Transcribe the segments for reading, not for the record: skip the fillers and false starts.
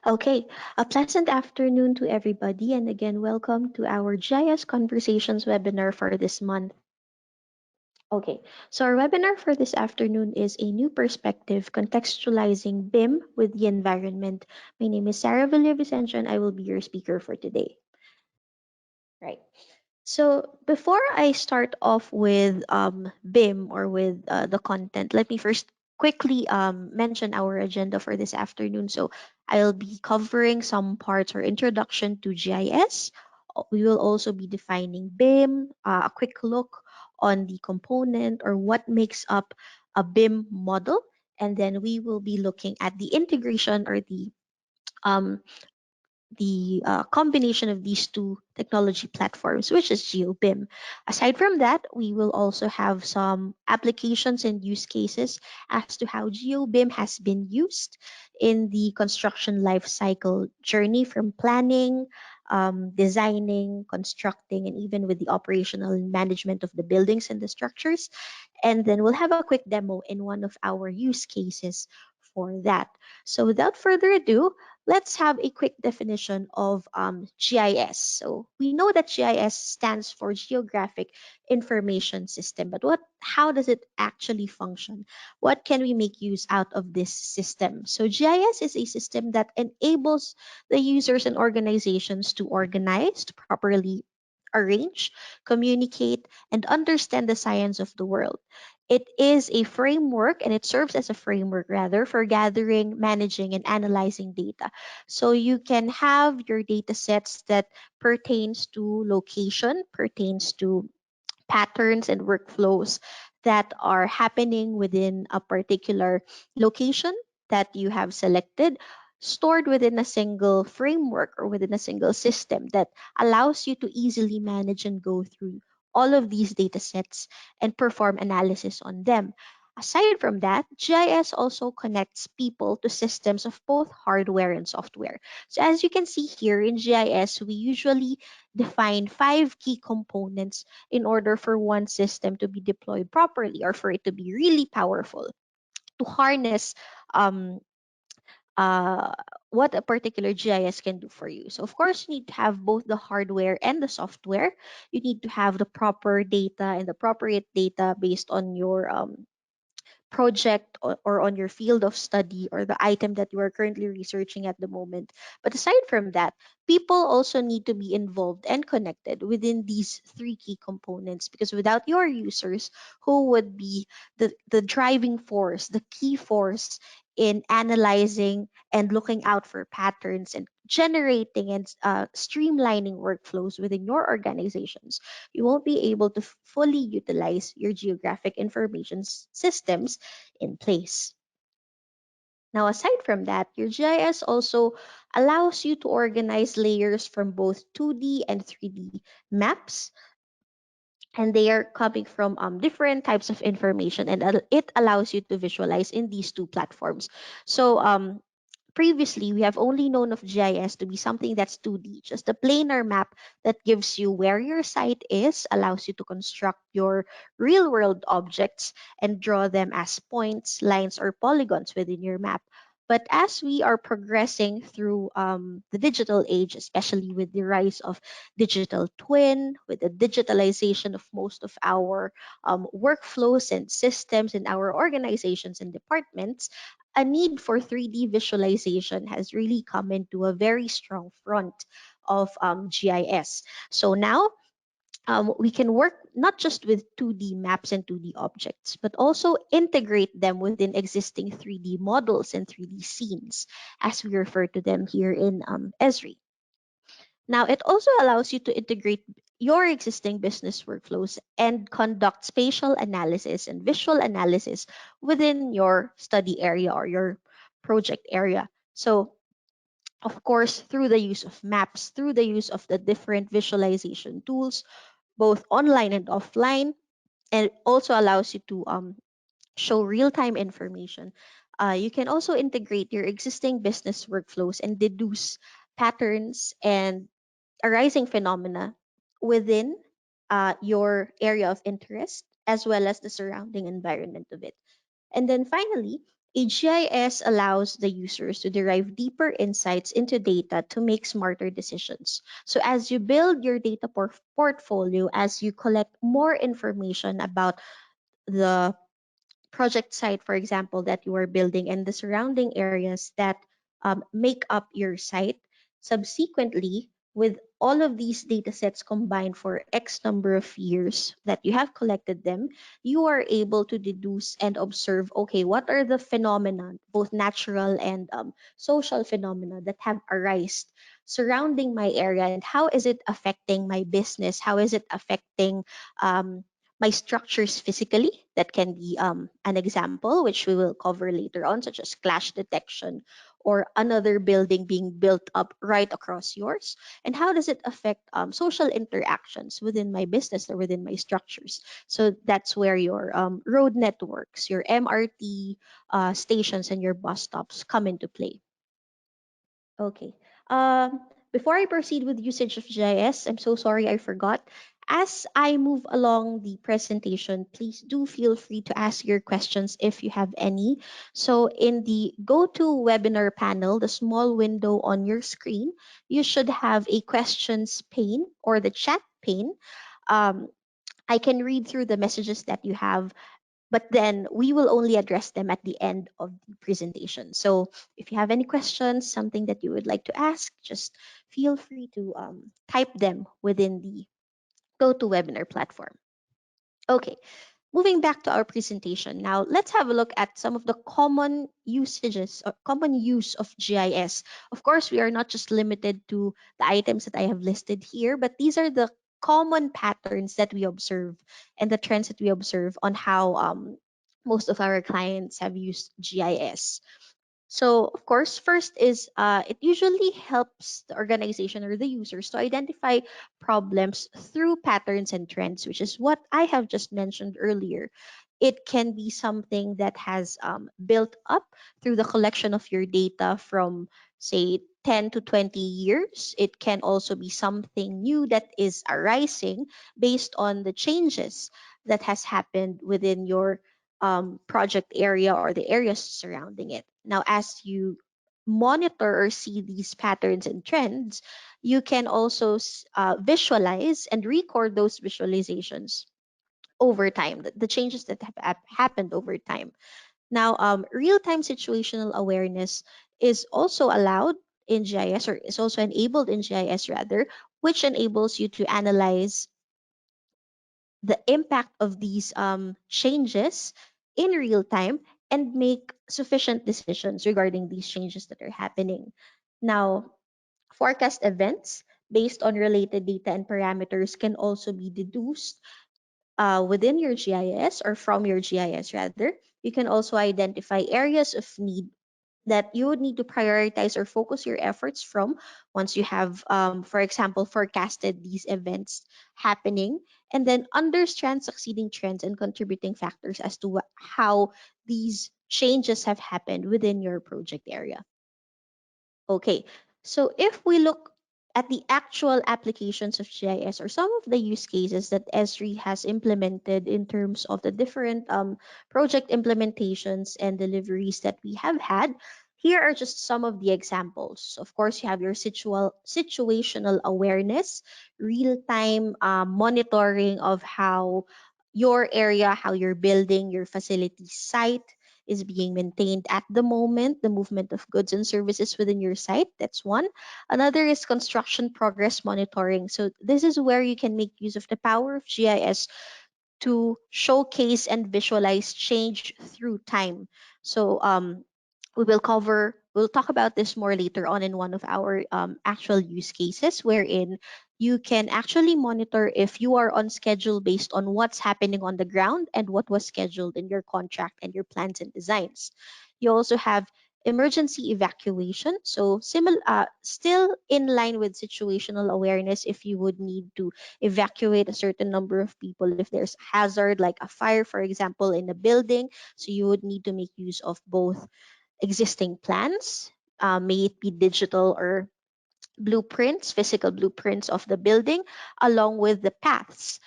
Okay, a pleasant afternoon to everybody, and again, welcome to our GIS Conversations webinar for this month. Okay, so our webinar for this afternoon is a new perspective contextualizing BIM with the environment. My name is Sarah Villavicencio, and I will be your speaker for today. Right. So before I start off with BIM or with the content, let me first quickly mention our agenda for this afternoon. So I'll be covering some parts or introduction to GIS. We will also be defining BIM, a quick look on the component or what makes up a BIM model. And then we will be looking at the integration or um, the combination of these two technology platforms, which is Geo BIM. Aside from that, we will also have some applications and use cases as to how Geo BIM has been used in the construction life cycle journey from planning, designing, constructing, and even with the operational management of the buildings and the structures. And then we'll have a quick demo in one of our use cases for that. So without further ado, let's have a quick definition of GIS. So we know that GIS stands for Geographic Information System, but how does it actually function? What can we make use out of this system? So GIS is a system that enables the users and organizations to organize, to properly arrange, communicate, and understand the science of the world. It is a framework and it serves as a framework rather for gathering, managing, and analyzing data. So you can have your data sets that pertains to location, pertains to patterns and workflows that are happening within a particular location that you have selected, stored within a single framework or within a single system that allows you to easily manage and go through all of these data sets and perform analysis on them. Aside from that, GIS also connects people to systems of both hardware and software. So as you can see here in GIS, we usually define five key components in order for one system to be deployed properly or for it to be really powerful to harness um, uh, what a particular GIS can do for you. So, of course, you need to have both the hardware and the software. You need to have the proper data and the appropriate data based on your project or on your field of study or the item that you are currently researching at the moment. But aside from that, people also need to be involved and connected within these three key components because without your users, who would be the driving force, the key force in analyzing and looking out for patterns and generating and streamlining workflows within your organizations, you won't be able to fully utilize your geographic information systems in place. Now, aside from that, your GIS also allows you to organize layers from both 2D and 3D maps, and they are coming from different types of information, and it allows you to visualize in these two platforms. So, previously, we have only known of GIS to be something that's 2D, just a planar map that gives you where your site is, allows you to construct your real world objects and draw them as points, lines, or polygons within your map. But as we are progressing through the digital age, especially with the rise of digital twin, with the digitalization of most of our workflows and systems in our organizations and departments, a need for 3D visualization has really come into a very strong front of GIS. So now we can work not just with 2D maps and 2D objects, but also integrate them within existing 3D models and 3D scenes, as we refer to them here in Esri. Now, it also allows you to integrate your existing business workflows and conduct spatial analysis and visual analysis within your study area or your project area. So, of course, through the use of maps, through the use of the different visualization tools, both online and offline, and it also allows you to show real-time information. You can also integrate your existing business workflows and deduce patterns and arising phenomena within your area of interest as well as the surrounding environment of it. And then finally, A GIS allows the users to derive deeper insights into data to make smarter decisions. So, as you build your data portfolio, as you collect more information about the project site, for example, that you are building and the surrounding areas that make up your site. Subsequently, with all of these data sets combined for X number of years that you have collected them, you are able to deduce and observe, okay, what are the phenomena, both natural and social phenomena that have arisen surrounding my area, and how is it affecting my business? How is it affecting um, my structures physically? That can be an example, which we will cover later on, such as clash detection or another building being built up right across yours. And how does it affect social interactions within my business or within my structures? So that's where your road networks, your MRT stations, and your bus stops come into play. Okay. Before I proceed with usage of GIS, I'm so sorry I forgot. As I move along the presentation, please do feel free to ask your questions if you have any. So in the Go to Webinar panel, the small window on your screen, you should have a questions pane or the chat pane. Um, I can read through the messages that you have, but then we will only address them at the end of the presentation. So if you have any questions, something that you would like to ask, just feel free to type them within the GoToWebinar platform. Okay, moving back to our presentation. Now, let's have a look at some of the common usages or common use of GIS. Of course, we are not just limited to the items that I have listed here, but these are the common patterns that we observe and the trends that we observe on how most of our clients have used GIS. So, of course, first is it usually helps the organization or the users to identify problems through patterns and trends, which is what I have just mentioned earlier. It can be something that has built up through the collection of your data from, say, 10 to 20 years. It can also be something new that is arising based on the changes that has happened within your project area or the areas surrounding it. Now, as you monitor or see these patterns and trends, you can also visualize and record those visualizations over time, the changes that have happened over time. Now, real-time situational awareness is also allowed in GIS, or is also enabled in GIS rather, which enables you to analyze the impact of these changes in real time and make sufficient decisions regarding these changes that are happening. Now, forecast events based on related data and parameters can also be deduced within your GIS or from your GIS rather. You can also identify areas of need that you would need to prioritize or focus your efforts from once you have, for example, forecasted these events happening, and then understand succeeding trends and contributing factors as to how these changes have happened within your project area. Okay, so if we look at the actual applications of GIS or some of the use cases that Esri has implemented in terms of the different project implementations and deliveries that we have had, here are just some of the examples. Of course, you have your situational awareness, real-time monitoring of how your area, how your building, your facility site is being maintained at the moment, the movement of goods and services within your site. That's one. Another is construction progress monitoring. So this is where you can make use of the power of GIS to showcase and visualize change through time. So we'll talk about this more later on in one of our actual use cases wherein you can actually monitor if you are on schedule based on what's happening on the ground and what was scheduled in your contract and your plans and designs. You also have emergency evacuation, so still in line with situational awareness. If you would need to evacuate a certain number of people, if there's hazard like a fire, for example, in a building, so you would need to make use of both existing plans, may it be digital or blueprints, physical blueprints of the building, along with the paths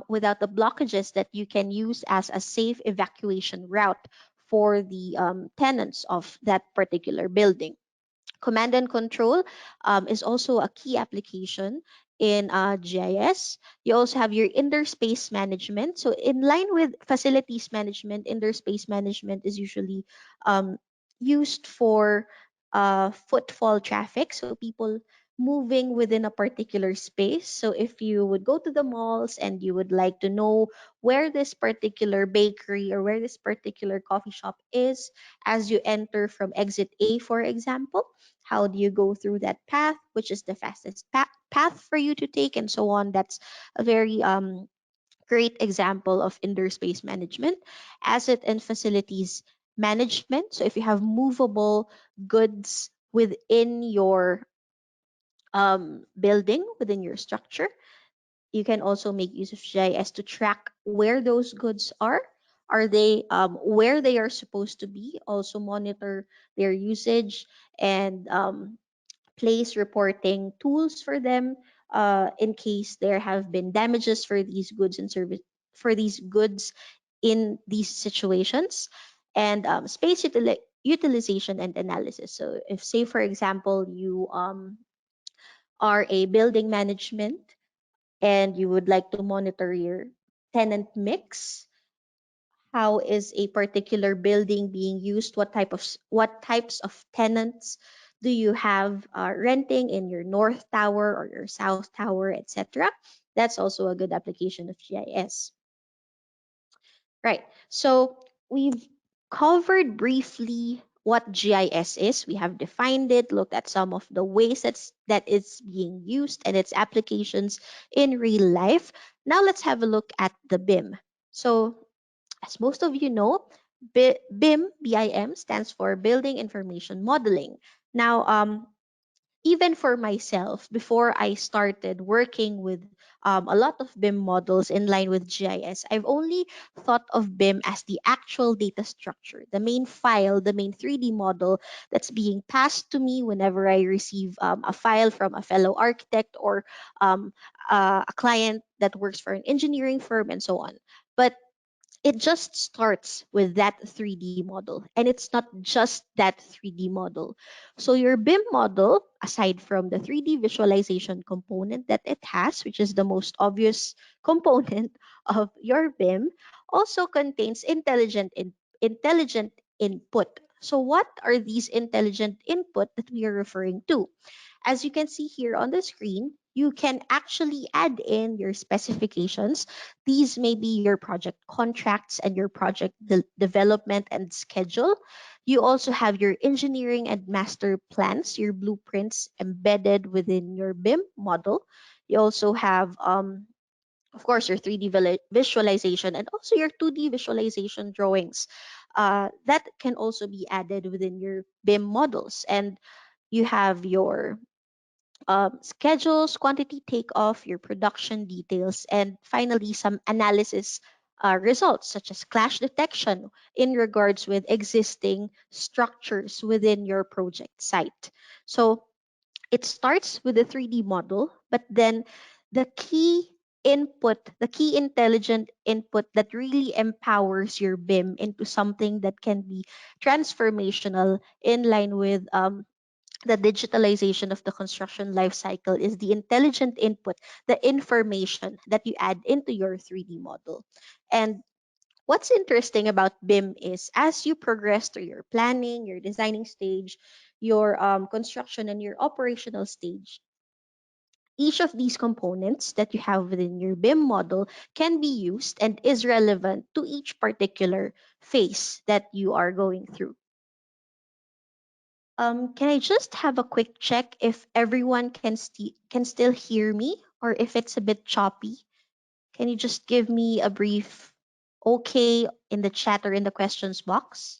without the blockages that you can use as a safe evacuation route for the tenants of that particular building. Command and control is also a key application in GIS. You also have your indoor space management. So, in line with facilities management, indoor space management is usually um, used for footfall traffic. So, people moving within a particular space. So, if you would go to the malls and you would like to know where this particular bakery or where this particular coffee shop is as you enter from exit A, for example, how do you go through that path, which is the fastest path for you to take, and so on. That's a very great example of indoor space management. Asset and facilities management. So if you have movable goods within your building, within your structure, you can also make use of GIS to track where those goods are. Are they where they are supposed to be? Also monitor their usage and place reporting tools for them in case there have been damages for these goods and service for these goods in these situations, and space utilization and analysis. So if, say for example, you are a building management and you would like to monitor your tenant mix, how is a particular building being used, what types of tenants do you have renting in your north tower or your south tower, etc. That's also a good application of GIS. Right, so we've covered briefly what GIS is. We have defined it, looked at some of the ways that it's being used and its applications in real life. Now let's have a look at the BIM. So as most of you know, BIM, BIM stands for Building Information Modeling. Now, even for myself, before I started working with a lot of BIM models in line with GIS, I've only thought of BIM as the actual data structure, the main file, the main 3D model that's being passed to me whenever I receive a file from a fellow architect or um, a client that works for an engineering firm and so on. But it just starts with that 3D model. And it's not just that 3D model. So your BIM model, aside from the 3D visualization component that it has, which is the most obvious component of your BIM, also contains intelligent input. So what are these intelligent input that we are referring to? As you can see here on the screen, you can actually add in your specifications. These may be your project contracts and your project development and schedule. You also have your engineering and master plans, your blueprints embedded within your BIM model. You also have, of course, your 3D visualization and also your 2D visualization drawings. That can also be added within your BIM models. And you have your schedules, quantity takeoff, your production details, and finally some analysis results such as clash detection in regards with existing structures within your project site. So it starts with a 3D model, but then the key the key intelligent input that really empowers your BIM into something that can be transformational in line with the digitalization of the construction life cycle is the intelligent input, the information that you add into your 3D model. And what's interesting about BIM is as you progress through your planning, your designing stage, your construction, and your operational stage, each of these components that you have within your BIM model can be used and is relevant to each particular phase that you are going through. Can I just have a quick check if everyone can still hear me or if it's a bit choppy? Can you just give me a brief okay in the chat or in the questions box?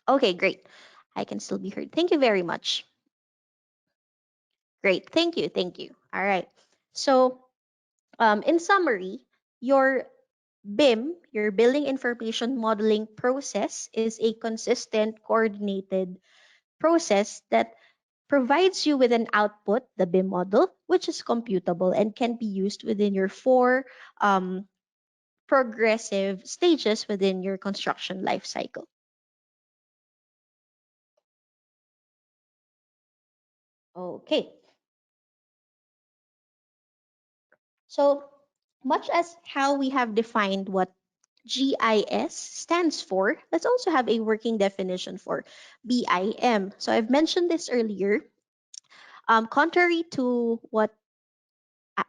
Okay, great. I can still be heard. Thank you very much. Great. Thank you. Thank you. All right. So, in summary, your BIM, your Building Information Modeling process, is a consistent, coordinated process that provides you with an output, the BIM model, which is computable and can be used within your four progressive stages within your construction life cycle. Okay, so much as how we have defined what GIS stands for, let's also have a working definition for BIM. So I've mentioned this earlier. Contrary to what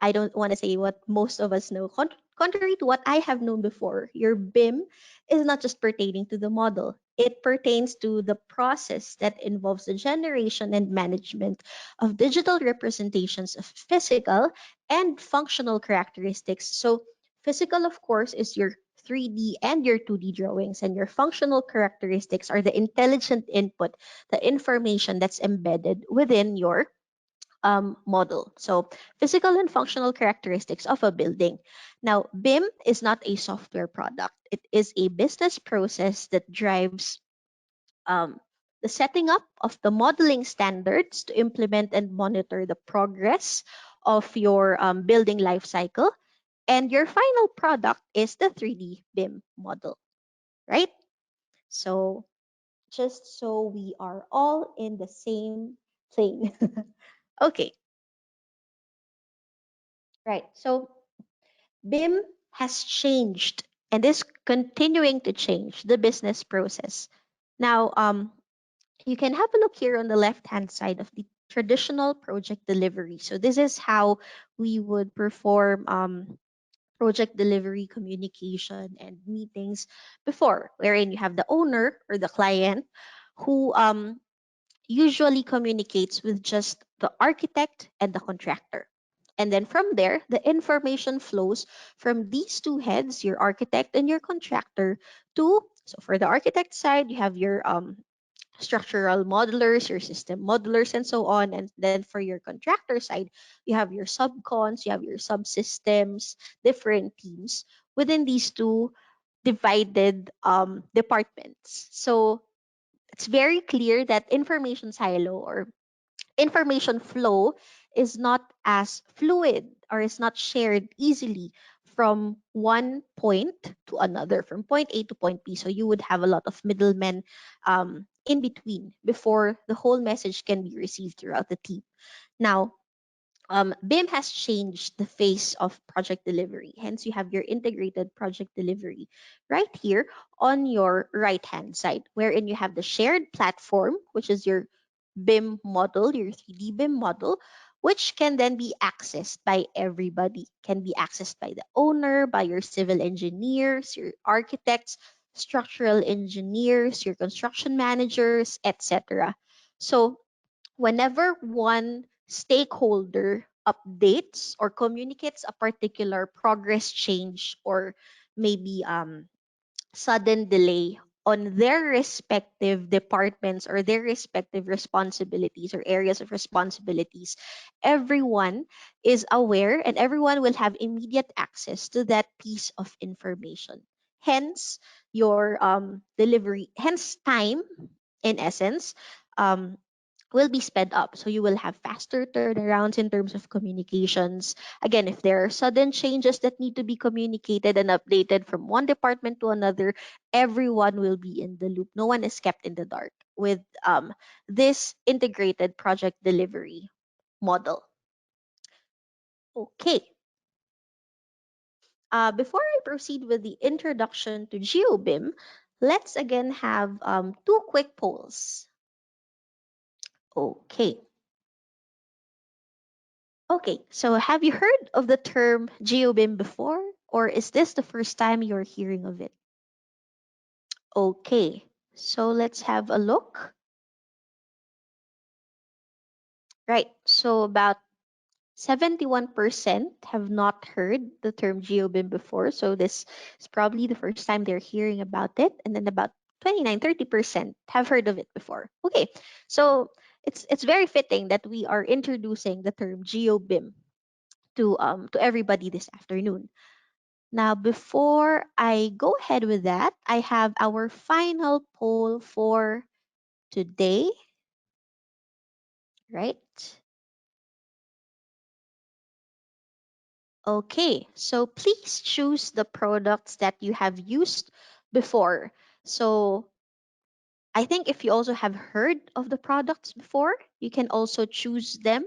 I don't want to say what most of us know. Contrary to what I have known before, your BIM is not just pertaining to the model. It pertains to the process that involves the generation and management of digital representations of physical and functional characteristics. So, physical, of course, is your 3D and your 2D drawings, and your functional characteristics are the intelligent input, the information that's embedded within your model. So, physical and functional characteristics of a building. Now, BIM is not a software product, it is a business process that drives um, the setting up of the modeling standards to implement and monitor the progress of your building life cycle. And your final product is the 3D BIM model, right? So, just so we are all in the same thing. Okay, right. So, BIM has changed and is continuing to change the business process. Now, you can have a look here on the left-hand side of the traditional project delivery. So this is how we would perform project delivery communication and meetings before, wherein you have the owner or the client who usually communicates with just the architect and the contractor. And then from there, the information flows from these two heads, your architect and your contractor, to, so for the architect side, you have your structural modelers, your system modelers, and so on. And then for your contractor side, you have your subcons, you have your subsystems, different teams within these two divided departments. So it's very clear that information silo or information flow is not as fluid or is not shared easily from one point to another, from point A to point B. So you would have a lot of middlemen in between before the whole message can be received throughout the team. Now, BIM has changed the face of project delivery. Hence, you have your integrated project delivery right here on your right hand side, wherein you have the shared platform, which is your BIM model, your 3D BIM model, which can then be accessed by everybody. Can be accessed by the owner, by your civil engineers, your architects, structural engineers, your construction managers, etc. So whenever one stakeholder updates or communicates a particular progress change or maybe sudden delay on their respective departments or their respective responsibilities or areas of responsibilities, everyone is aware and everyone will have immediate access to that piece of information. Hence, your delivery, hence time in essence, um, will be sped up. So you will have faster turnarounds in terms of communications. Again, if there are sudden changes that need to be communicated and updated from one department to another, everyone will be in the loop. No one is kept in the dark with this integrated project delivery model. Okay. Before I proceed with the introduction to GeoBIM, let's again have two quick polls. Okay. Okay, so have you heard of the term GeoBIM before, or is this the first time you're hearing of it? Okay, so let's have a look. Right, so about 71% have not heard the term GeoBIM before, so this is probably the first time they're hearing about it, and then about 29-30% have heard of it before. Okay, so it's very fitting that we are introducing the term GeoBIM to everybody this afternoon. Now, before I go ahead with that, I have our final poll for today, right? Okay, so please choose the products that you have used before. So I think if you also have heard of the products before, you can also choose them.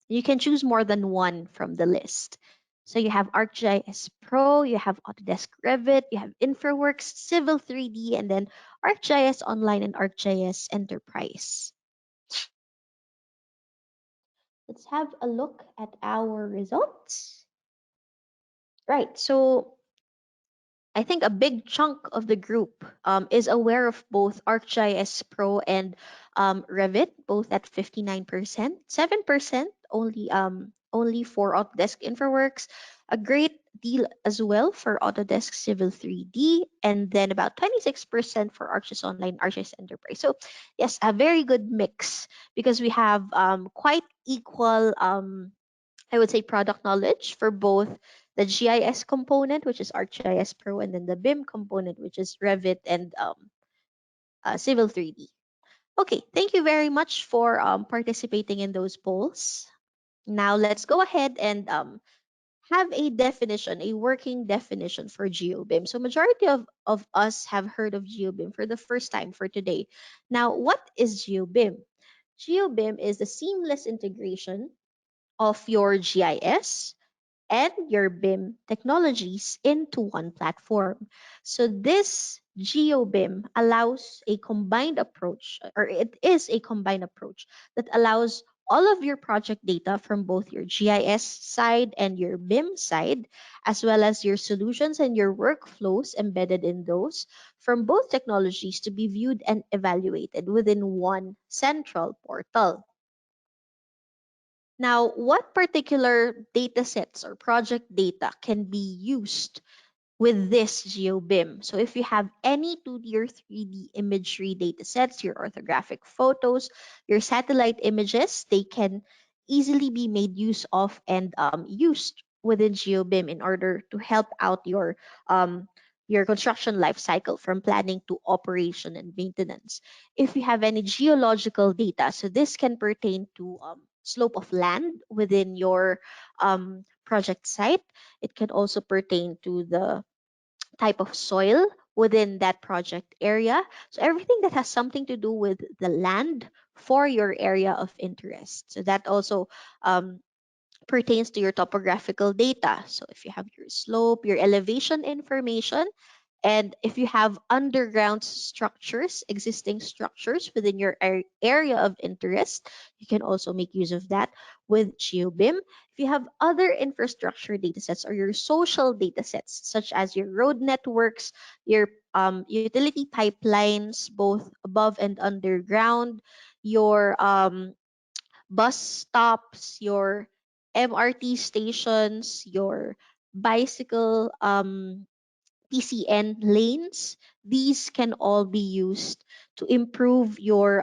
You can choose more than one from the list. So you have ArcGIS Pro, you have Autodesk Revit, you have InfraWorks, Civil 3D, and then ArcGIS Online and ArcGIS Enterprise. Let's have a look at our results. Right, so I think a big chunk of the group is aware of both ArcGIS Pro and Revit, both at 59%. 7% only for Autodesk InfraWorks. A great deal as well for Autodesk Civil 3D, and then about 26% for ArcGIS Online, ArcGIS Enterprise. So yes, a very good mix because we have quite equal I would say product knowledge for both the GIS component, which is ArcGIS Pro, and then the BIM component, which is Revit and Civil 3D. Okay, thank you very much for participating in those polls. Now let's go ahead and have a definition, a working definition for GeoBIM. So majority of us have heard of GeoBIM for the first time for today. Now, what is GeoBIM? GeoBIM is the seamless integration of your GIS and your BIM technologies into one platform. So this GeoBIM allows a combined approach, or it is a combined approach that allows all of your project data from both your GIS side and your BIM side, as well as your solutions and your workflows embedded in those from both technologies to be viewed and evaluated within one central portal. Now, what particular data sets or project data can be used with this GeoBIM? So if you have any 2D or 3D imagery data sets, your orthographic photos, your satellite images, they can easily be made use of and used within GeoBIM in order to help out your construction life cycle from planning to operation and maintenance. If you have any geological data, so this can pertain to slope of land within your project site. It can also pertain to the type of soil within that project area. So everything that has something to do with the land for your area of interest. So that also pertains to your topographical data. So if you have your slope, your elevation information, and if you have underground structures, existing structures within your area of interest, you can also make use of that with GeoBIM. If you have other infrastructure datasets or your social datasets, such as your road networks, your utility pipelines, both above and underground, your bus stops, your MRT stations, your bicycle PCN lanes, these can all be used to improve your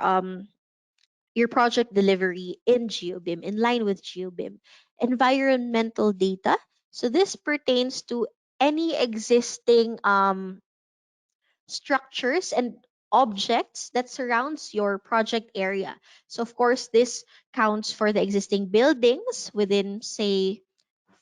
project delivery in GeoBIM, in line with GeoBIM. Environmental data. So this pertains to any existing structures and objects that surrounds your project area. So of course, this counts for the existing buildings within, say,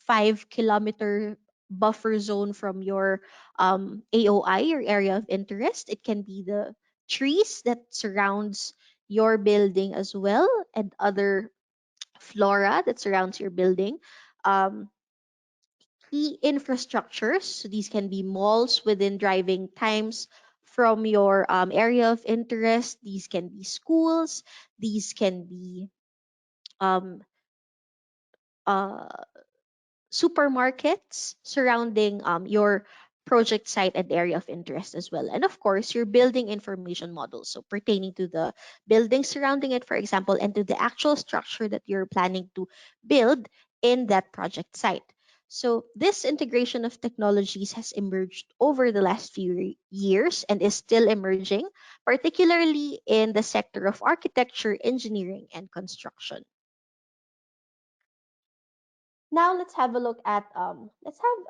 5 kilometer buffer zone from your AOI, your area of interest. It can be the trees that surrounds your building as well, and other flora that surrounds your building. Um, Key infrastructures. So these can be malls within driving times from your area of interest. These can be schools. These can be um, uh, supermarkets surrounding your project site and area of interest as well. And of course, your building information model, so pertaining to the building surrounding it, for example, and to the actual structure that you're planning to build in that project site. So this integration of technologies has emerged over the last few years and is still emerging, particularly in the sector of architecture, engineering, and construction. Now let's have a look at let's have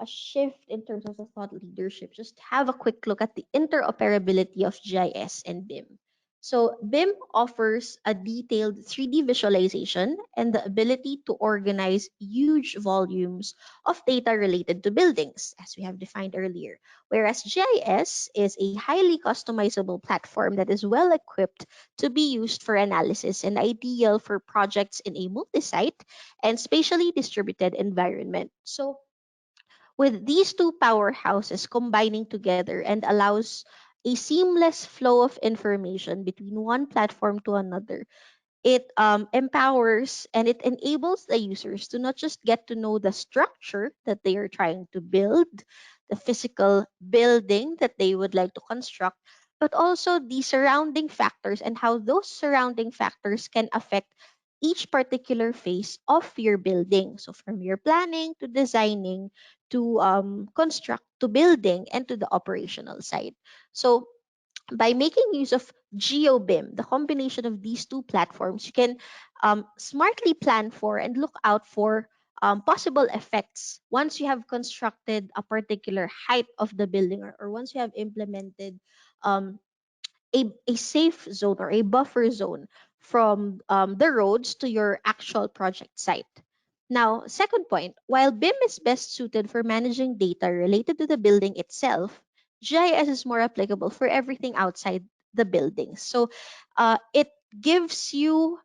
a shift in terms of the thought leadership. Just have a quick look at the interoperability of GIS and BIM. So BIM offers a detailed 3D visualization and the ability to organize huge volumes of data related to buildings, as we have defined earlier. Whereas GIS is a highly customizable platform that is well equipped to be used for analysis and ideal for projects in a multi-site and spatially distributed environment. So with these two powerhouses combining together and allows a seamless flow of information between one platform to another, it empowers and it enables the users to not just get to know the structure that they are trying to build, the physical building that they would like to construct, but also the surrounding factors and how those surrounding factors can affect each particular phase of your building. So, from your planning to designing to construct to building and to the operational side. So, by making use of Geo BIM, the combination of these two platforms, you can smartly plan for and look out for possible effects once you have constructed a particular height of the building, or once you have implemented um, a safe zone or a buffer zone from the roads to your actual project site. Now, second point, while BIM is best suited for managing data related to the building itself, GIS is more applicable for everything outside the building. So it gives you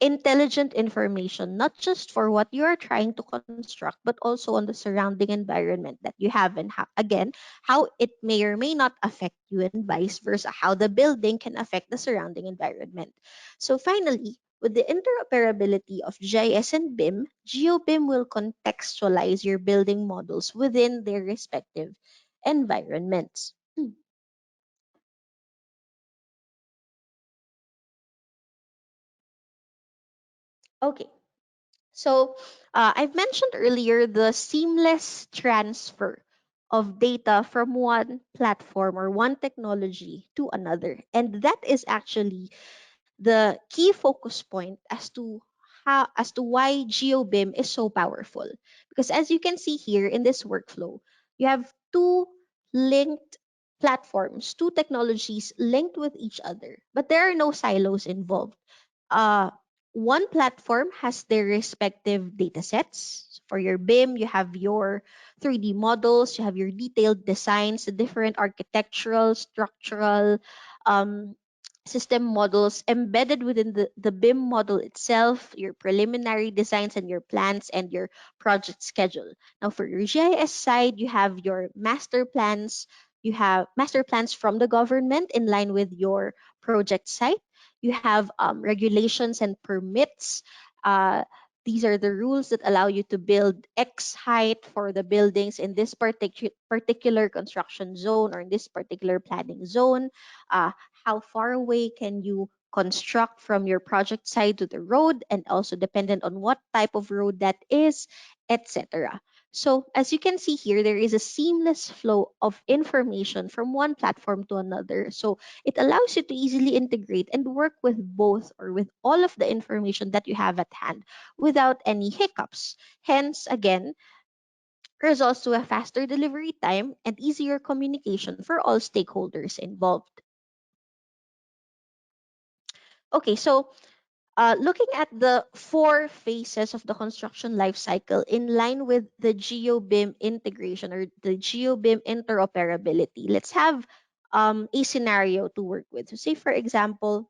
intelligent information, not just for what you are trying to construct, but also on the surrounding environment that you have, and how, again, how it may or may not affect you, and vice versa, how the building can affect the surrounding environment. So, finally, with the interoperability of GIS and BIM, GeoBIM will contextualize your building models within their respective environments. Okay, so I've mentioned earlier the seamless transfer of data from one platform or one technology to another. And that is actually the key focus point as to why GeoBIM is so powerful. Because as you can see here in this workflow, you have two linked platforms, two technologies linked with each other, but there are no silos involved. uh, One platform has their respective data sets. For your BIM, you have your 3D models, you have your detailed designs, the different architectural, structural, um, system models embedded within the BIM model itself, your preliminary designs and your plans and your project schedule. Now, for your GIS side, you have your master plans. You have master plans from the government in line with your project site. You have regulations and permits. These are the rules that allow you to build X height for the buildings in this particular construction zone or in this particular planning zone. How far away can you construct from your project site to the road, and also dependent on what type of road that is, etc. So as you can see here, there is a seamless flow of information from one platform to another. So it allows you to easily integrate and work with both or with all of the information that you have at hand without any hiccups. Hence, again, results to a faster delivery time and easier communication for all stakeholders involved. Okay, so looking at the four phases of the construction life cycle in line with the GeoBIM integration or the GeoBIM interoperability, let's have a scenario to work with. So, say for example,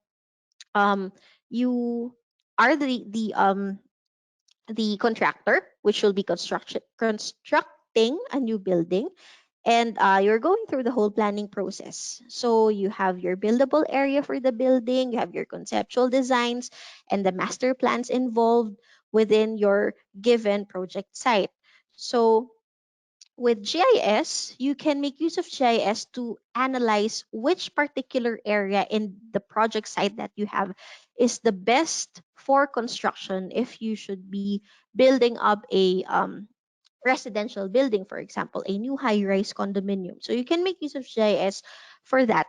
um, you are the contractor, which will be constructing a new building, and you're going through the whole planning process. So you have your buildable area for the building, you have your conceptual designs, and the master plans involved within your given project site. So with GIS, you can make use of GIS to analyze which particular area in the project site that you have is the best for construction if you should be building up a residential building, for example, a new high rise condominium. So you can make use of GIS for that.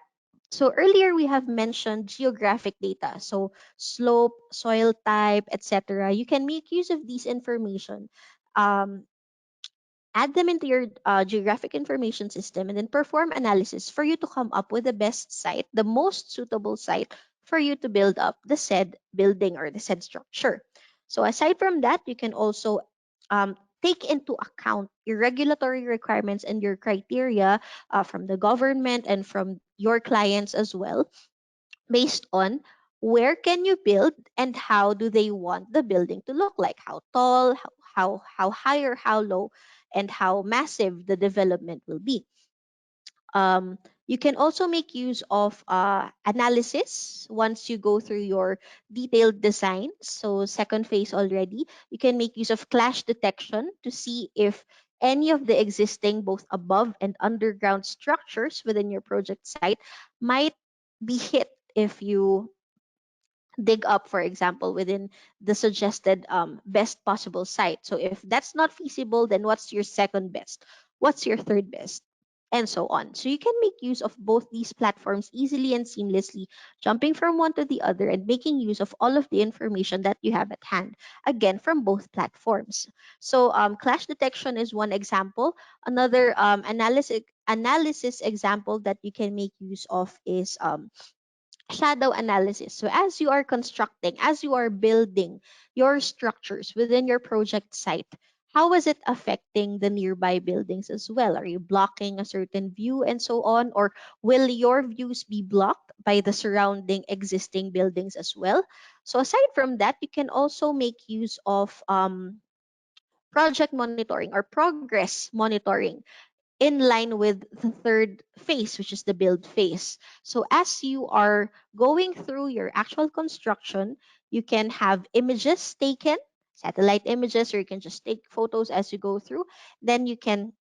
So earlier we have mentioned geographic data, so slope, soil type, etc. You can make use of these information, um, add them into your geographic information system, and then perform analysis for you to come up with the best site, the most suitable site for you to build up the said building or the said structure. So aside from that, you can also take into account your regulatory requirements and your criteria from the government and from your clients as well, based on where can you build and how do they want the building to look like, how tall, how high or how low, and how massive the development will be. um, you can also make use of analysis once you go through your detailed design. So second phase already, you can make use of clash detection to see if any of the existing both above and underground structures within your project site might be hit if you dig up, for example, within the suggested best possible site. So if that's not feasible, then what's your second best? What's your third best? And so on. So you can make use of both these platforms easily and seamlessly, jumping from one to the other and making use of all of the information that you have at hand, again, from both platforms. So clash detection is one example. Another analysis example that you can make use of is shadow analysis. So as you are constructing, as you are building your structures within your project site, how is it affecting the nearby buildings as well? Are you blocking a certain view and so on? Or will your views be blocked by the surrounding existing buildings as well? So aside from that, you can also make use of project monitoring or progress monitoring in line with the third phase, which is the build phase. So as you are going through your actual construction, you can have images taken, satellite images, or you can just take photos as you go through. Then you can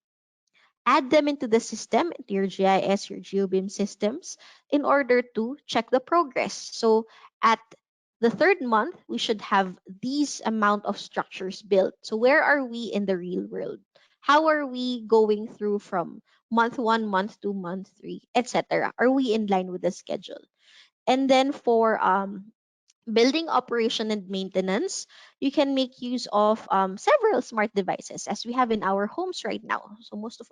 add them into the system, into your GIS, your GeoBIM systems, in order to check the progress. So at the third month, we should have these amount of structures built. So where are we in the real world? How are we going through from month one, month two, month three, etc.? Are we in line with the schedule? And then for building operation and maintenance, you can make use of several smart devices as we have in our homes right now. So most of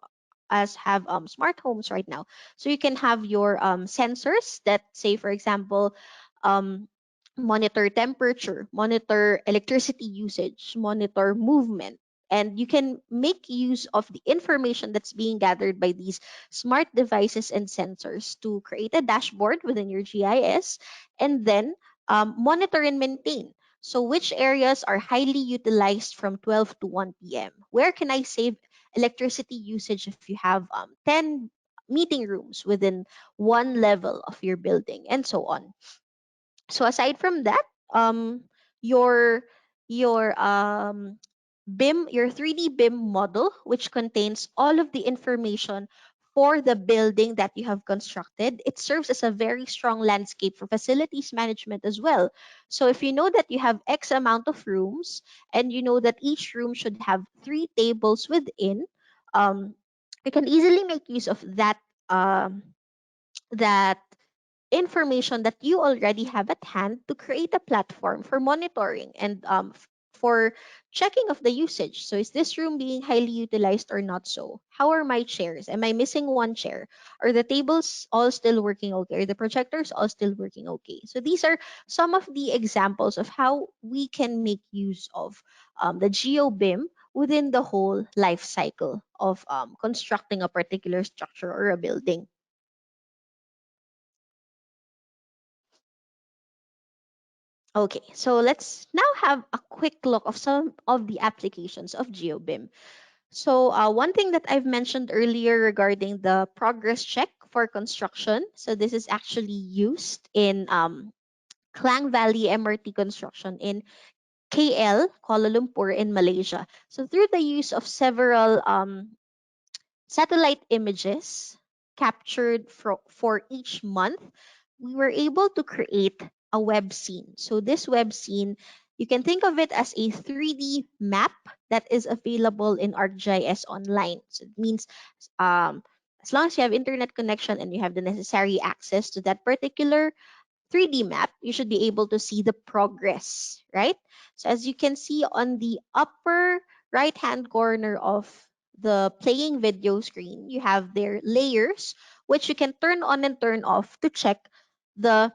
us have smart homes right now. So you can have your sensors that say, for example, um, monitor temperature, monitor electricity usage, monitor movement. And you can make use of the information that's being gathered by these smart devices and sensors to create a dashboard within your GIS, and then monitor and maintain. So, which areas are highly utilized from 12 to 1 p.m.? Where can I save electricity usage if you have 10 meeting rooms within one level of your building, and so on? So aside from that, um, your your BIM, your 3D BIM model, which contains all of the information for the building that you have constructed, it serves as a very strong landscape for facilities management as well. So if you know that you have X amount of rooms and you know that each room should have 3 tables within, um, you can easily make use of that information that you already have at hand to create a platform for monitoring and for checking of the usage. So is this room being highly utilized or not so? How are my chairs? Am I missing one chair? Are the tables all still working okay? Are the projectors all still working okay? So these are some of the examples of how we can make use of the GeoBIM within the whole life cycle of constructing a particular structure or a building. Okay, so let's now have a quick look of some of the applications of GeoBIM. So one thing that I've mentioned earlier regarding the progress check for construction. So this is actually used in Klang Valley MRT construction in KL, Kuala Lumpur in Malaysia. So through the use of several satellite images captured for each month, we were able to create a web scene. So this web scene, you can think of it as a 3D map that is available in ArcGIS online. So it means um, as long as you have internet connection and you have the necessary access to that particular 3D map, you should be able to see the progress, right? So as you can see on the upper right-hand corner of the playing video screen, you have their layers, which you can turn on and turn off to check the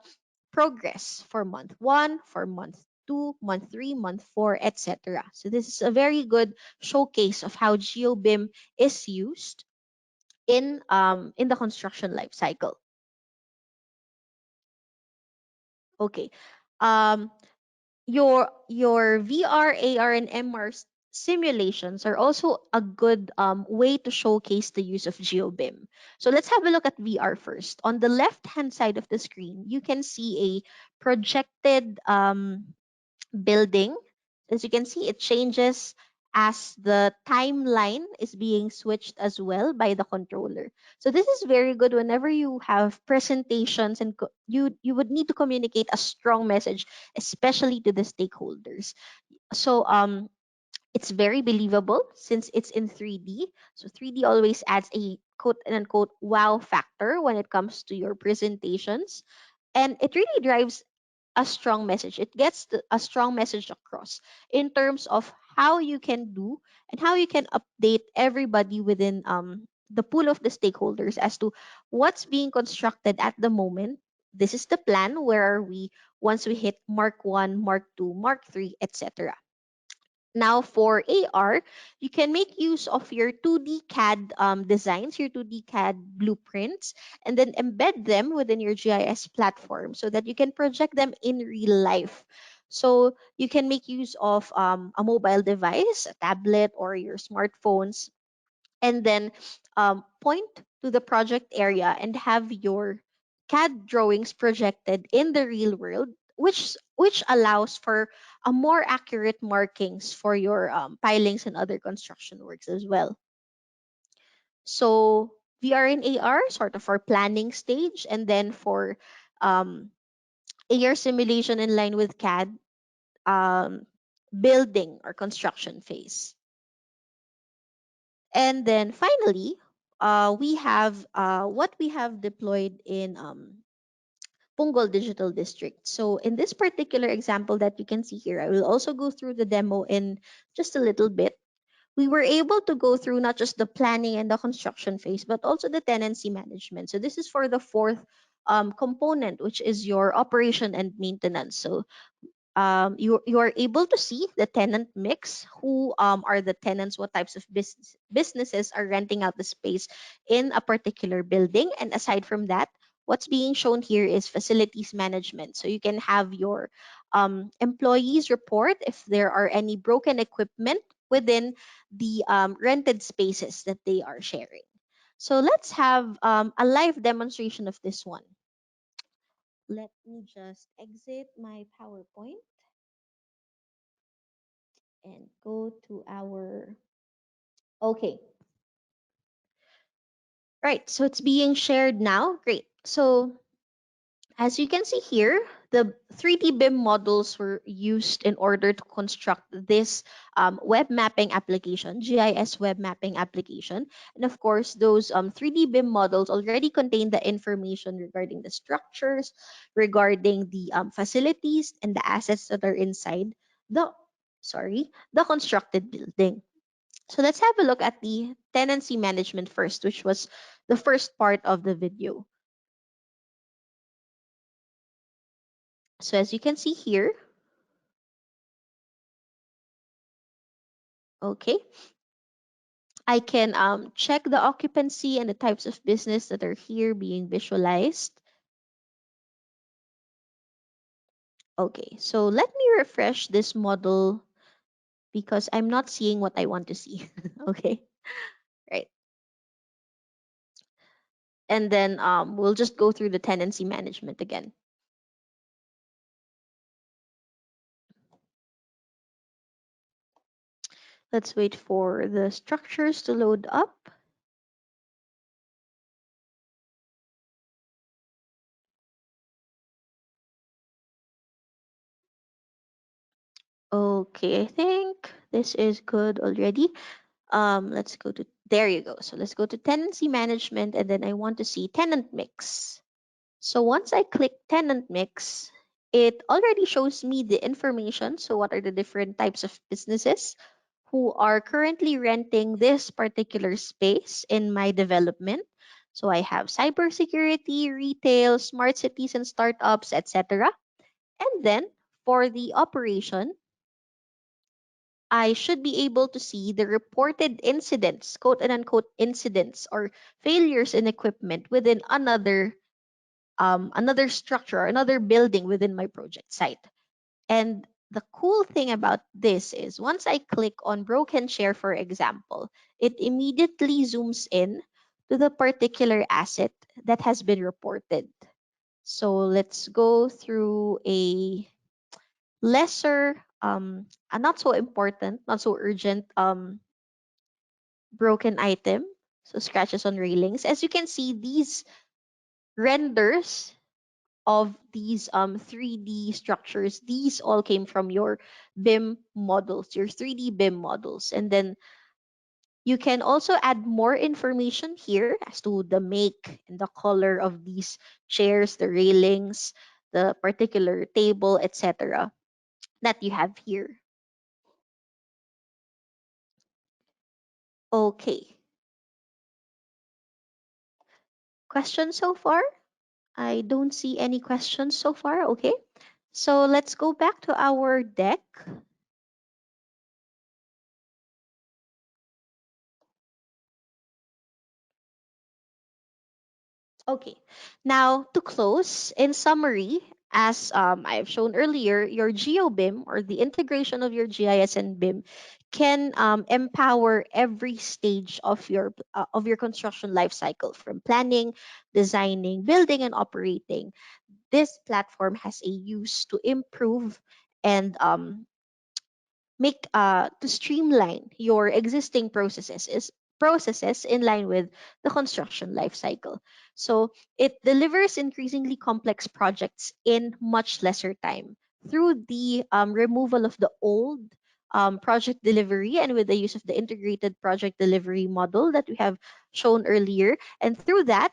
progress for month 1, for month 2, month 3, month 4, etc. So this is a very good showcase of how Geo BIM is used in the construction life cycle. Okay. Um, your VR, AR, and MR simulations are also a good way to showcase the use of GeoBIM. So let's have a look at VR first. On the left-hand side of the screen, you can see a projected building. As you can see, it changes as the timeline is being switched as well by the controller. So this is very good whenever you have presentations and you would need to communicate a strong message, especially to the stakeholders. So it's very believable since it's in 3D. So 3D always adds a quote and unquote wow factor when it comes to your presentations. And it really drives a strong message. It gets a strong message across in terms of how you can do and how you can update everybody within the pool of the stakeholders as to what's being constructed at the moment. This is the plan. Where are we once we hit Mark 1, Mark 2, Mark 3, etc. Now, for AR, you can make use of your 2D CAD designs, your 2D CAD blueprints, and then embed them within your GIS platform so that you can project them in real life. So you can make use of a mobile device, a tablet, or your smartphones, and then point to the project area and have your CAD drawings projected in the real world, which allows for a more accurate markings for your pilings and other construction works as well. So VR and AR sort of for planning stage, and then for um, AR simulation in line with CAD, um, building or construction phase. And then finally, we have what we have deployed in Punggol Digital District. So in this particular example that you can see here, I will also go through the demo in just a little bit. We were able to go through not just the planning and the construction phase, but also the tenancy management. So this is for the fourth component, which is your operation and maintenance. So you are able to see the tenant mix, who are the tenants, what types of businesses are renting out the space in a particular building. And aside from that, what's being shown here is facilities management. So you can have your employees report if there are any broken equipment within the rented spaces that they are sharing. So let's have a live demonstration of this one. Let me just exit my PowerPoint and go to our, okay, right, so it's being shared now. Great. So as you can see here, the 3D BIM models were used in order to construct this web mapping application, GIS web mapping application. And of course, those 3D BIM models already contain the information regarding the structures, regarding the facilities and the assets that are inside the, the constructed building. So let's have a look at the tenancy management first, which was the first part of the video. So as you can see here, okay, I can check the occupancy and the types of business that are here being visualized. Okay, so let me refresh this model because I'm not seeing what I want to see. Okay, right. And then we'll just go through the tenancy management again. Let's wait for the structures to load up. Okay, I think this is good already. Let's go to, there you go. So let's go to tenancy management, and then I want to see tenant mix. So once I click tenant mix, it already shows me the information. So what are the different types of businesses who are currently renting this particular space in my development? So I have cybersecurity, retail, smart cities and startups, etc. And then for the operation, I should be able to see the reported incidents, quote and unquote incidents or failures in equipment within another structure or another building within my project site. And the cool thing about this is once I click on broken share, for example, it immediately zooms in to the particular asset that has been reported. So let's go through a lesser, a not so important, not so urgent broken item. So scratches on railings. As you can see, these renders of these 3D structures, these all came from your BIM models, your 3D BIM models. And then you can also add more information here as to the make and the color of these chairs, the railings, the particular table, etc. that you have here. Okay. Questions so far? I don't see any questions so far. Okay. So let's go back to our deck. Okay. Now, to close, in summary, as I've shown earlier, your Geo BIM or the integration of your GIS and BIM can empower every stage of your construction life cycle, from planning, designing, building, and operating. This platform has a use to improve and make to streamline your existing processes in line with the construction life cycle. So it delivers increasingly complex projects in much lesser time through the removal of the old project delivery and with the use of the integrated project delivery model that we have shown earlier. And through that,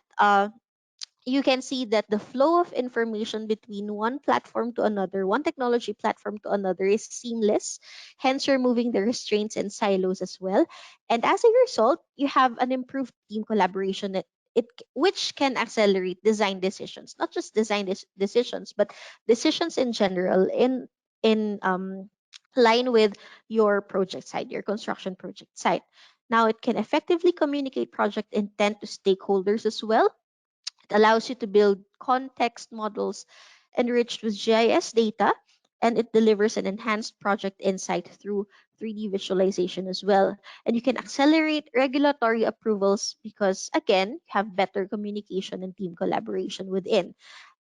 you can see that the flow of information between one platform to another, one technology platform to another, is seamless, hence removing the restraints and silos as well. And as a result, you have an improved team collaboration which can accelerate design decisions, not just decisions, but decisions in general in line with your project site, your construction project site. Now, it can effectively communicate project intent to stakeholders as well. It allows you to build context models enriched with GIS data, and it delivers an enhanced project insight through 3D visualization as well. And you can accelerate regulatory approvals because, again, you have better communication and team collaboration within.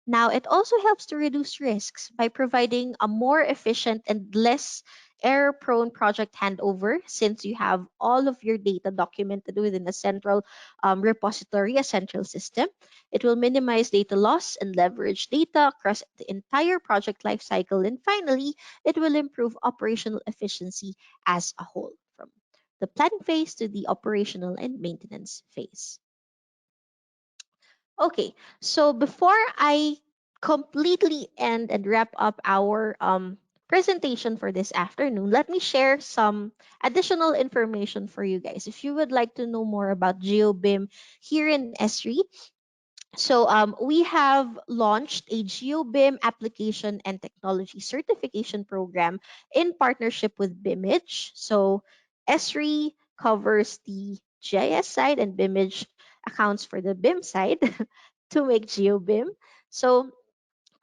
Now, it also helps to reduce risks by providing a more efficient and less error prone project handover, since you have all of your data documented within a central repository, a central system. It will minimize data loss and leverage data across the entire project lifecycle. And finally, it will improve operational efficiency as a whole, from the planning phase to the operational and maintenance phase. Okay, so before I completely end and wrap up our presentation for this afternoon, let me share some additional information for you guys. If you would like to know more about GeoBIM here in Esri, so we have launched a GeoBIM application and technology certification program in partnership with BIMage. So Esri covers the GIS side and BIMage accounts for the BIM side to make GeoBIM. So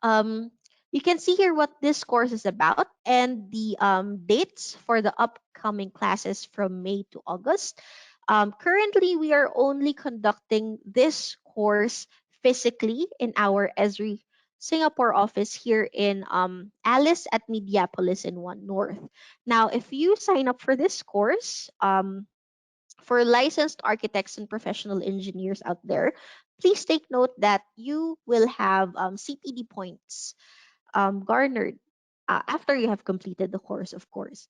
um, you can see here what this course is about and the dates for the upcoming classes from May to August. Currently, we are only conducting this course physically in our Esri Singapore office here in Alice at Mediapolis in One North. Now, if you sign up for this course, for licensed architects and professional engineers out there, please take note that you will have CPD points garnered after you have completed the course, of course.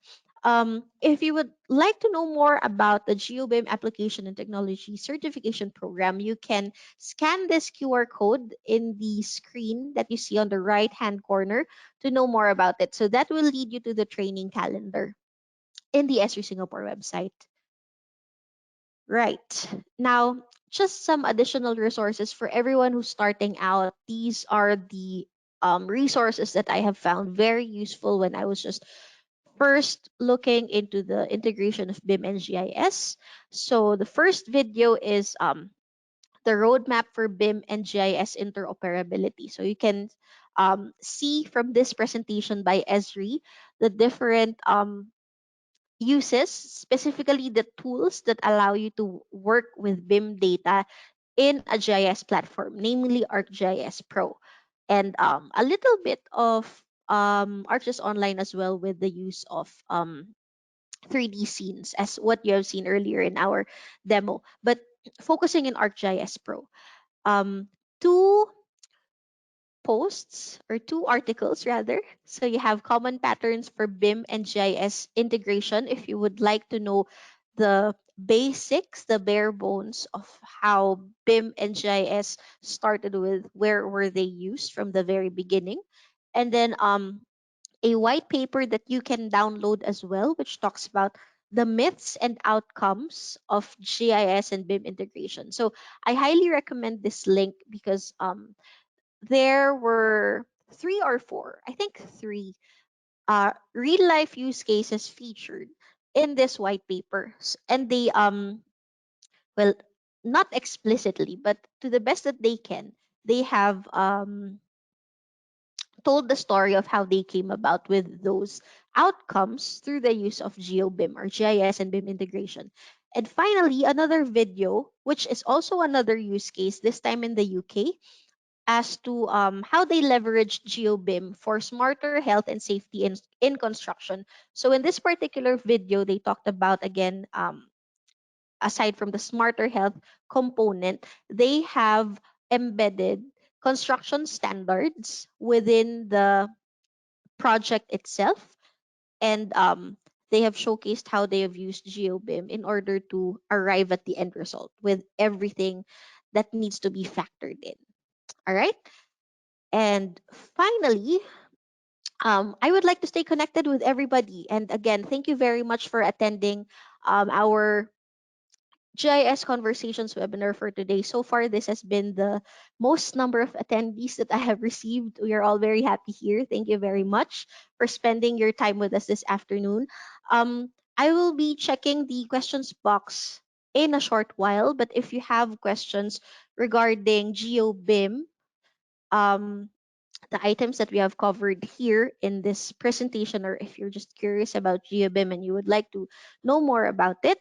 If you would like to know more about the GeoBIM application and technology certification program, you can scan this QR code in the screen that you see on the right hand corner to know more about it. So that will lead you to the training calendar in the Esri Singapore website. Right. Now, just some additional resources for everyone who's starting out. These are the resources that I have found very useful when I was just first looking into the integration of BIM and GIS. So the first video is the roadmap for BIM and GIS interoperability. So you can see from this presentation by Esri the different uses, specifically the tools that allow you to work with BIM data in a GIS platform, namely ArcGIS Pro, and a little bit of ArcGIS Online as well with the use of 3D scenes, as what you have seen earlier in our demo. But focusing in ArcGIS Pro, um, two posts or two articles rather. So you have common patterns for BIM and GIS integration if you would like to know the basics, the bare bones of how BIM and GIS started with, where were they used from the very beginning. And then a white paper that you can download as well, which talks about the myths and outcomes of GIS and BIM integration. So I highly recommend this link because there were three or four, I think three, real life use cases featured in this white paper. And they, well, not explicitly, but to the best that they can, they have told the story of how they came about with those outcomes through the use of Geo BIM or GIS and BIM integration. And finally, another video, which is also another use case, this time in the UK, as to how they leverage GeoBIM for smarter health and safety in construction. So in this particular video, they talked about again, aside from the smarter health component, they have embedded construction standards within the project itself, and they have showcased how they have used GeoBIM in order to arrive at the end result with everything that needs to be factored in. All right. And finally, I would like to stay connected with everybody. And again, thank you very much for attending our GIS Conversations webinar for today. So far, this has been the most number of attendees that I have received. We are all very happy here. Thank you very much for spending your time with us this afternoon. I will be checking the questions box in a short while, but if you have questions regarding GeoBIM, um, the items that we have covered here in this presentation, or if you're just curious about GeoBIM and you would like to know more about it,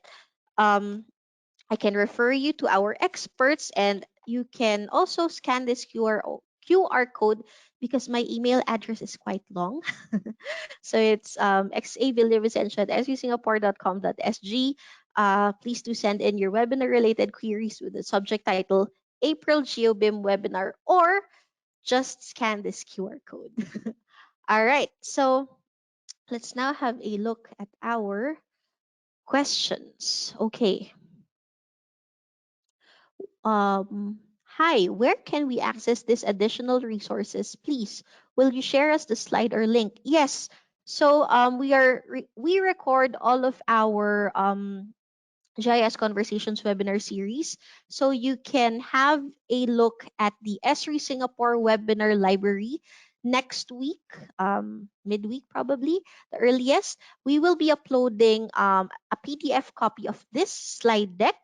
um, I can refer you to our experts, and you can also scan this QR code because my email address is quite long. So it's xavillavicencio@sgsingapore.com.sg. Please do send in your webinar related queries with the subject title April GeoBIM webinar, or just scan this QR code. All right, so let's now have a look at our questions. Okay. Hi, where can we access these additional resources? Please, will you share us the slide or link? Yes. So we record all of our GIS Conversations webinar series. So you can have a look at the Esri Singapore webinar library next week, midweek probably, the earliest. We will be uploading a PDF copy of this slide deck.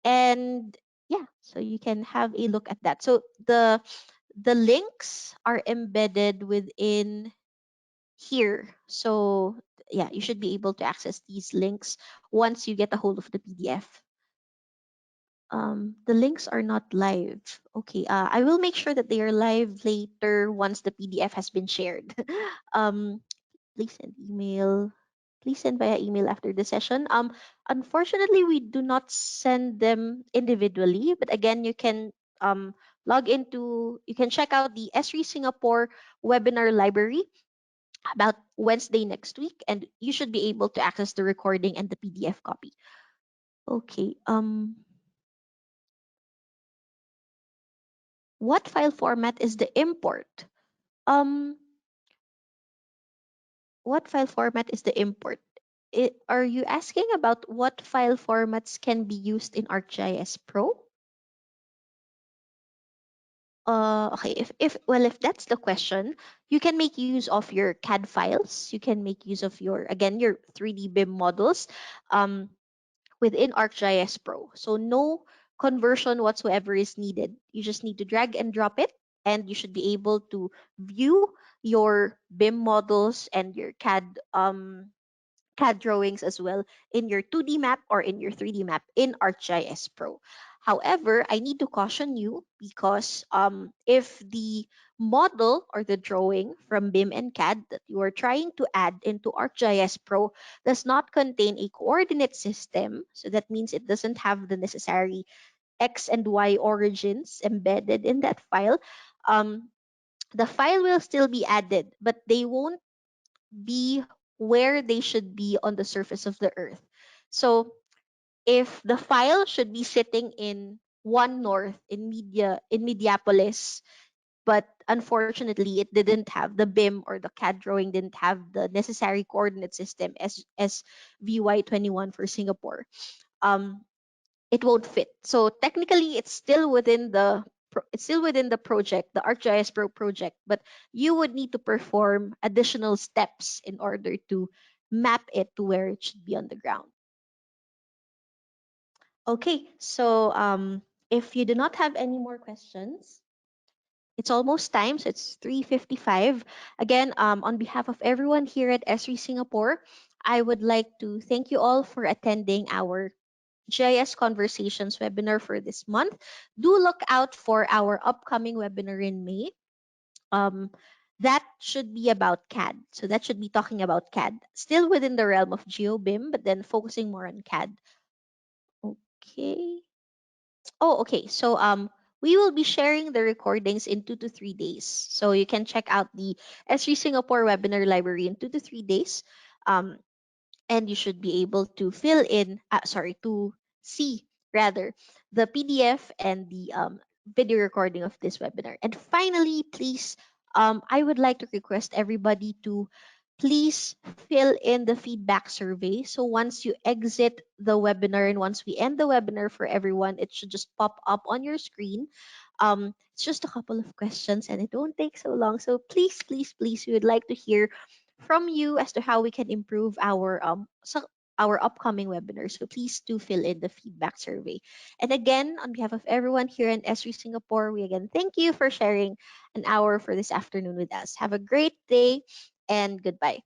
And yeah, so you can have a look at that. So the links are embedded within here. So yeah, you should be able to access these links once you get a hold of the PDF. The links are not live. Okay, I will make sure that they are live later once the PDF has been shared. um, please send email. Please send via email after the session. Unfortunately, we do not send them individually, but again, you can you can check out the Esri Singapore webinar library about Wednesday next week, and you should be able to access the recording and the PDF copy. Okay. What file format is the import? Um, what file format is the import? Are you asking about what file formats can be used in ArcGIS Pro? Okay, if that's the question, you can make use of your CAD files. You can make use of your, again, your 3D BIM models um, within ArcGIS Pro. So no conversion whatsoever is needed. You just need to drag and drop it, and you should be able to view your BIM models and your CAD drawings as well in your 2D map or in your 3D map in ArcGIS Pro. However, I need to caution you because if the model or the drawing from BIM and CAD that you are trying to add into ArcGIS Pro does not contain a coordinate system, so that means it doesn't have the necessary X and Y origins embedded in that file, um, the file will still be added, but they won't be where they should be on the surface of the earth. So if the file should be sitting in one north in Mediapolis, but unfortunately it didn't have the BIM or the CAD drawing didn't have the necessary coordinate system as VY21 for Singapore. Um, it won't fit. So technically, it's still within the project, the ArcGIS Pro project, but you would need to perform additional steps in order to map it to where it should be on the ground. Okay, so if you do not have any more questions, it's almost time, so it's 3:55. Again, on behalf of everyone here at Esri Singapore, I would like to thank you all for attending our GIS Conversations webinar for this month. Do look out for our upcoming webinar in May. Um, that should be about CAD. So that should be talking about CAD, still within the realm of Geo BIM, but then focusing more on CAD. Okay. Oh, okay. So we will be sharing the recordings in 2 to 3 days. So you can check out the S3 Singapore webinar library in 2 to 3 days. Um, and you should be able to to see rather the PDF and the video recording of this webinar. And finally, please, I would like to request everybody to please fill in the feedback survey. So once you exit the webinar and once we end the webinar for everyone, it should just pop up on your screen. It's just a couple of questions and it won't take so long. So please, please, please, we would like to hear from you as to how we can improve our upcoming webinars. So please do fill in the feedback survey. And again, on behalf of everyone here in Esri Singapore, we again thank you for sharing an hour for this afternoon with us. Have a great day and goodbye.